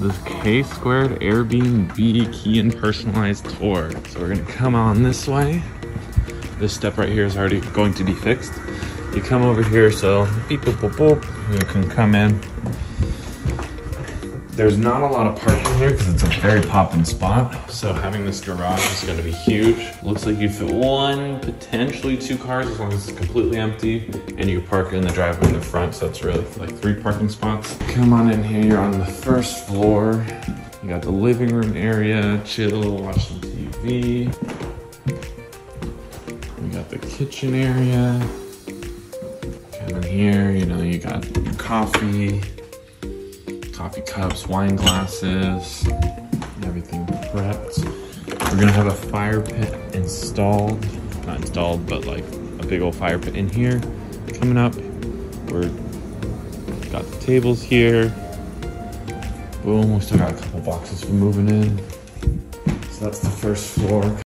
this K-Squared Airbnb key and personalized tour. So we're gonna come on this way. This step right here is already going to be fixed. You come over here, so beep, boop, boop, boop, you can come in. There's not a lot of parking here because it's a very poppin' spot. So having this garage is gonna be huge. Looks like you fit one, potentially two cars as long as it's completely empty. And you park in the driveway in the front, so it's really like 3 parking spots. Come on in here, you're on the first floor. You got the living room area, chill, watch some TV. We got the kitchen area. Come in here, you know, you got your coffee cups, wine glasses, everything prepped. We're gonna have a fire pit installed. Not installed, but like a big old fire pit in here. Coming up, we're got the tables here. Boom, we still got a couple boxes for moving in. So that's the first floor.